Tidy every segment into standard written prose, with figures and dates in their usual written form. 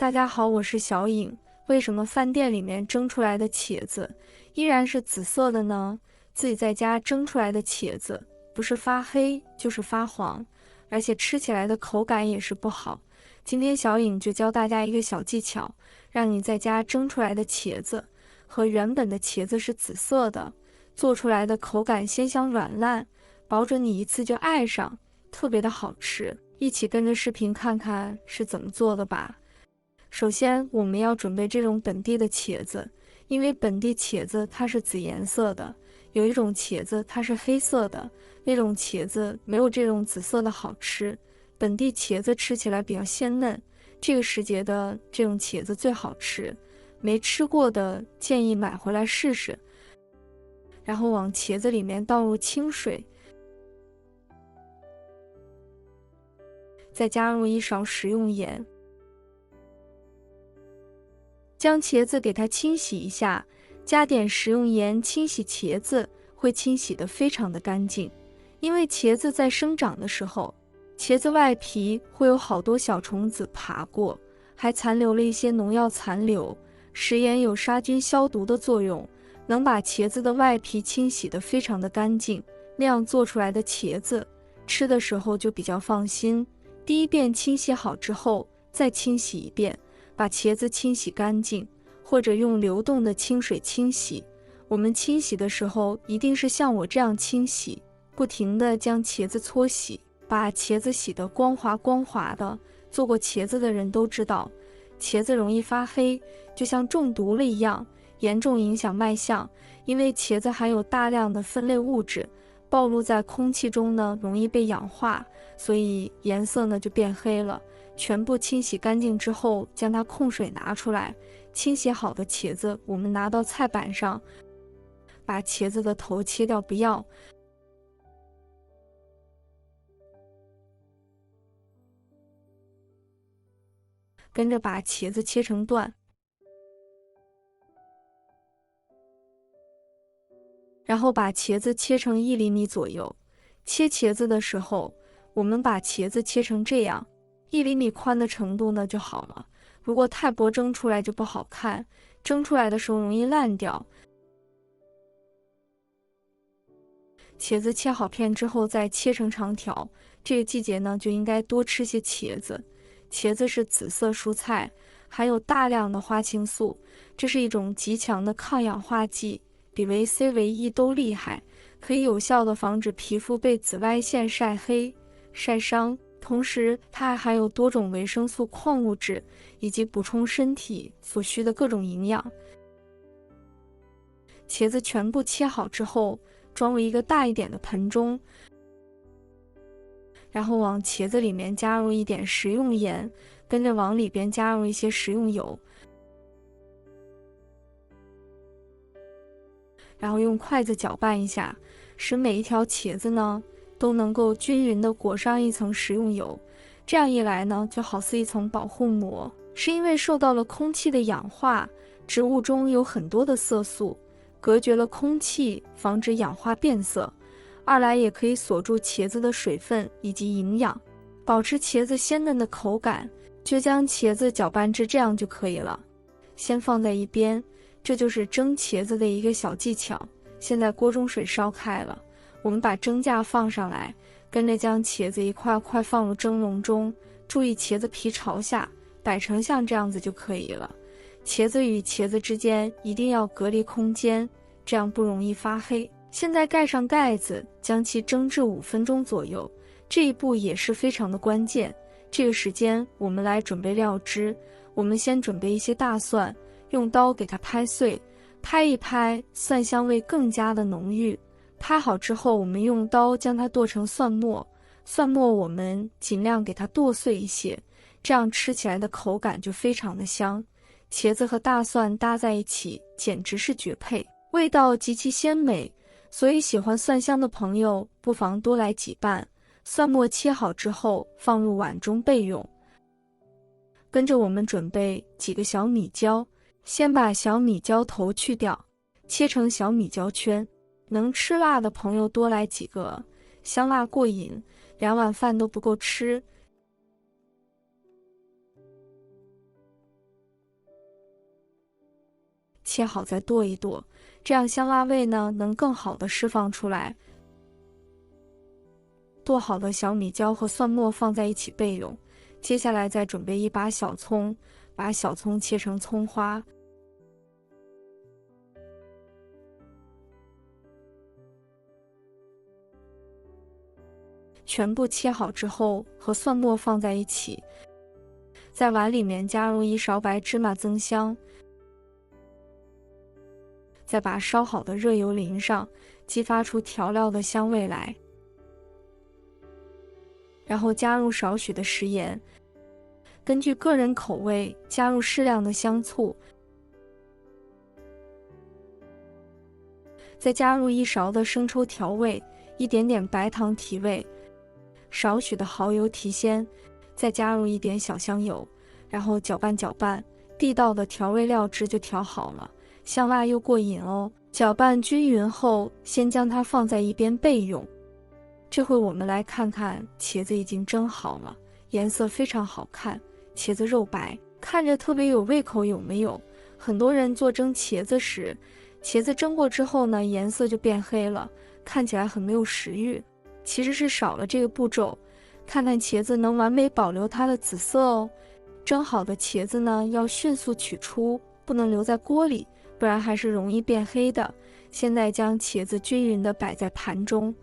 大家好，我是小颖。为什么饭店里面蒸出来的茄子依然是紫色的呢？自己在家蒸出来的茄子不是发黑就是发黄，而且吃起来的口感也是不好。今天小颖就教大家一个小技巧，让你在家蒸出来的茄子和原本的茄子是紫色的，做出来的口感鲜香软烂，保准你一次就爱上，特别的好吃。一起跟着视频看看是怎么做的吧。首先，我们要准备这种本地的茄子，因为本地茄子它是紫颜色的，有一种茄子它是黑色的，那种茄子没有这种紫色的好吃。本地茄子吃起来比较鲜嫩，这个时节的这种茄子最好吃。没吃过的建议买回来试试。然后往茄子里面倒入清水，再加入1勺食用盐。将茄子给它清洗一下，加点食用盐清洗茄子，会清洗得非常的干净。因为茄子在生长的时候，茄子外皮会有好多小虫子爬过，还残留了一些农药残留。食盐有杀菌消毒的作用，能把茄子的外皮清洗得非常的干净，那样做出来的茄子吃的时候就比较放心。第一遍清洗好之后，再清洗一遍。把茄子清洗干净，或者用流动的清水清洗。我们清洗的时候一定是像我这样清洗，不停地将茄子搓洗，把茄子洗得光滑光滑的。做过茄子的人都知道，茄子容易发黑，就像中毒了一样，严重影响卖相。因为茄子含有大量的分类物质，暴露在空气中呢，容易被氧化，所以颜色呢就变黑了。全部清洗干净之后，将它控水拿出来。清洗好的茄子，我们拿到菜板上，把茄子的头切掉，不要。跟着把茄子切成段，然后把茄子切成1厘米左右。切茄子的时候，我们把茄子切成这样，1厘米宽的程度呢就好了。如果太薄，蒸出来就不好看，蒸出来的时候容易烂掉。茄子切好片之后再切成长条。这个季节呢就应该多吃些茄子。茄子是紫色蔬菜，含有大量的花青素，这是一种极强的抗氧化剂，比维 C 维 E 都厉害，可以有效的防止皮肤被紫外线晒黑、晒伤。同时它还含有多种维生素、矿物质，以及补充身体所需的各种营养。茄子全部切好之后，装入一个大一点的盆中，然后往茄子里面加入一点食用盐，跟着往里边加入一些食用油，然后用筷子搅拌一下，使每一条茄子呢都能够均匀地裹上一层食用油。这样一来呢，就好似一层保护膜。是因为受到了空气的氧化，植物中有很多的色素，隔绝了空气，防止氧化变色。二来也可以锁住茄子的水分以及营养，保持茄子鲜嫩的口感。就将茄子搅拌至这样就可以了，先放在一边。这就是蒸茄子的一个小技巧。现在锅中水烧开了，我们把蒸架放上来，跟着将茄子一块块放入蒸笼中，注意茄子皮朝下，摆成像这样子就可以了。茄子与茄子之间一定要隔离空间，这样不容易发黑。现在盖上盖子，将其蒸至5分钟左右，这一步也是非常的关键。这个时间我们来准备料汁。我们先准备一些大蒜，用刀给它拍碎，拍一拍，蒜香味更加的浓郁。拍好之后，我们用刀将它剁成蒜末，蒜末我们尽量给它剁碎一些，这样吃起来的口感就非常的香。茄子和大蒜搭在一起简直是绝配，味道极其鲜美，所以喜欢蒜香的朋友不妨多来几瓣。蒜末切好之后放入碗中备用。跟着我们准备几个小米椒，先把小米椒头去掉，切成小米椒圈。能吃辣的朋友多来几个，香辣过瘾，2碗饭都不够吃。切好再剁一剁，这样香辣味呢能更好的释放出来。剁好的小米椒和蒜末放在一起备用。接下来再准备一把小葱，把小葱切成葱花。全部切好之后，和蒜末放在一起，在碗里面加入1勺白芝麻增香，再把烧好的热油淋上，激发出调料的香味来。然后加入少许的食盐，根据个人口味加入适量的香醋，再加入1勺的生抽调味，一点点白糖提味，少许的蚝油提鲜，再加入一点小香油，然后搅拌搅拌，地道的调味料汁就调好了，香辣又过瘾哦。搅拌均匀后，先将它放在一边备用。这回我们来看看茄子已经蒸好了，颜色非常好看，茄子肉白，看着特别有胃口，有没有？很多人做蒸茄子时，茄子蒸过之后呢，颜色就变黑了，看起来很没有食欲。其实是少了这个步骤，看看茄子能完美保留它的紫色哦。蒸好的茄子呢，要迅速取出，不能留在锅里，不然还是容易变黑的。现在将茄子均匀地摆在盘中。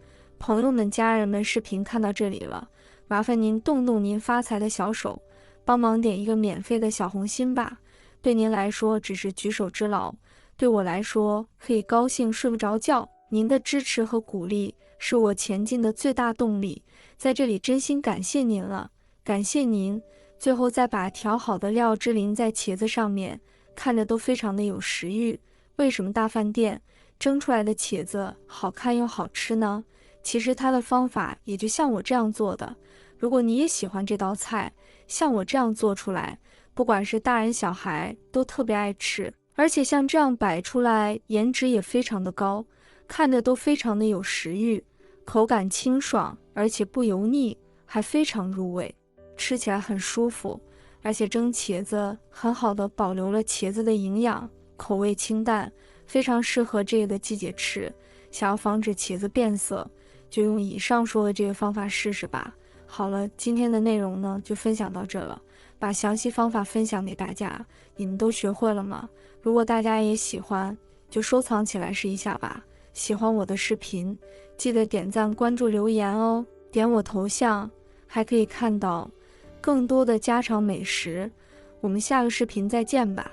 朋友们、家人们，视频看到这里了，麻烦您动动您发财的小手，帮忙点一个免费的小红心吧。对您来说只是举手之劳，对我来说可以高兴睡不着觉。您的支持和鼓励是我前进的最大动力，在这里真心感谢您了，感谢您。最后再把调好的料汁淋在茄子上面，看着都非常的有食欲。为什么大饭店蒸出来的茄子好看又好吃呢？其实它的方法也就像我这样做的。如果你也喜欢这道菜，像我这样做出来，不管是大人小孩都特别爱吃，而且像这样摆出来，颜值也非常的高，看着都非常的有食欲，口感清爽，而且不油腻，还非常入味，吃起来很舒服。而且蒸茄子很好的保留了茄子的营养，口味清淡，非常适合这个季节吃。想要防止茄子变色，就用以上说的这个方法试试吧。好了，今天的内容呢就分享到这了，把详细方法分享给大家，你们都学会了吗？如果大家也喜欢，就收藏起来试一下吧。喜欢我的视频，记得点赞、关注、留言哦。点我头像，还可以看到更多的家常美食。我们下个视频再见吧。